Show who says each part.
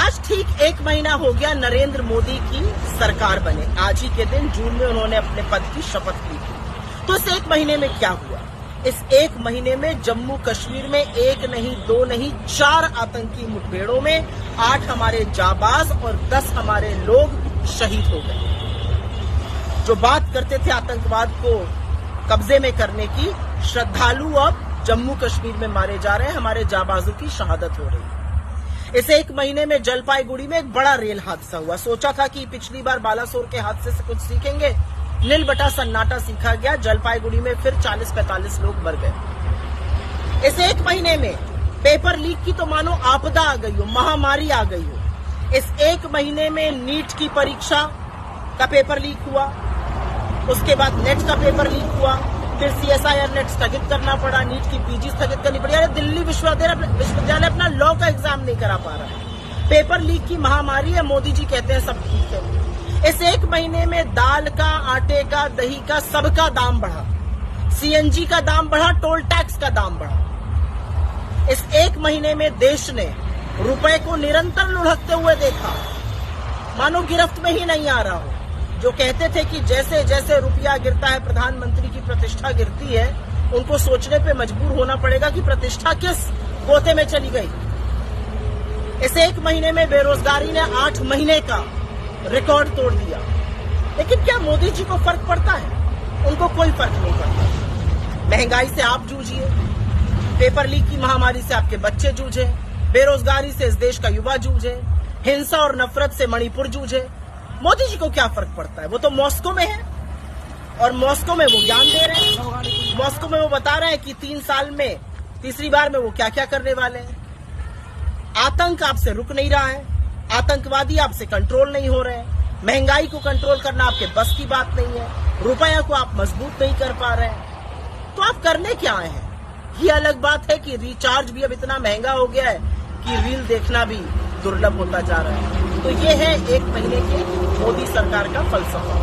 Speaker 1: आज ठीक 1 महीना हो गया नरेंद्र मोदी की सरकार बने। आज ही के दिन जून में उन्होंने अपने पद की शपथ ली थी। तो इस 1 महीने में क्या हुआ? इस 1 महीने में जम्मू कश्मीर में 1 नहीं 2 नहीं 4 आतंकी मुठभेड़ों में 8 हमारे जाबाज और 10 हमारे लोग शहीद हो गए। जो बात करते थे आतंकवाद को कब्जे में करने की, श्रद्धालु अब जम्मू कश्मीर में मारे जा रहे हैं, हमारे जाबाजों की शहादत हो रही है। इस 1 महीने में जलपाईगुड़ी में एक बड़ा रेल हादसा हुआ। सोचा था कि पिछली बार बालासोर के हादसे से कुछ सीखेंगे, नील बटा सन्नाटा सीखा गया। जलपाईगुड़ी में फिर 40-45 लोग मर गए। इस 1 महीने में पेपर लीक की तो मानो आपदा आ गई हो, महामारी आ गई हो। इस 1 महीने में नीट की परीक्षा का पेपर लीक हुआ, उसके बाद नेट का पेपर लीक हुआ, फिर CSIR नेट स्थगित करना पड़ा, नीट की PG स्थगित करनी पड़ी। अरे दिल्ली विश्वविद्यालय अपना लॉ का एग्जाम नहीं करा पा रहा है। पेपर लीक की महामारी है, मोदी जी कहते हैं सब ठीक है। इस 1 महीने में दाल का, आटे का, दही का, सबका दाम बढ़ा, CNG का दाम बढ़ा, टोल टैक्स का दाम बढ़ा। इस 1 महीने में देश ने रुपए को निरंतर लुढ़कते हुए देखा, मानो गिरफ्त में ही नहीं आ रहा हो। जो कहते थे कि जैसे जैसे रुपया गिरता है प्रधानमंत्री की प्रतिष्ठा गिरती है, उनको सोचने पे मजबूर होना पड़ेगा कि प्रतिष्ठा किस गोते में चली गई। इस 1 महीने में बेरोजगारी ने 8 महीने का रिकॉर्ड तोड़ दिया। लेकिन क्या मोदी जी को फर्क पड़ता है? उनको कोई फर्क नहीं पड़ता। महंगाई से आप जूझिए, पेपर लीक की महामारी से आपके बच्चे जूझे, बेरोजगारी से इस देश का युवा जूझे, हिंसा और नफरत से मणिपुर जूझे। मोदी जी को क्या फर्क पड़ता है? वो तो मॉस्को में है और मॉस्को में वो ज्ञान दे रहे हैं। मॉस्को में वो बता रहे हैं कि 3 साल में तीसरी बार में वो क्या क्या करने वाले हैं। आतंक आपसे रुक नहीं रहा है, आतंकवादी आपसे कंट्रोल नहीं हो रहे हैं, महंगाई को कंट्रोल करना आपके बस की बात नहीं है, रुपया को आप मजबूत नहीं कर पा रहे हैं। तो आप करने क्या आए हैं? ये अलग बात है कि रिचार्ज भी अब इतना महंगा हो गया है कि रील देखना भी दुर्लभ होता जा रहा है। तो ये है 1 महीने के मोदी सरकार का फलसफा।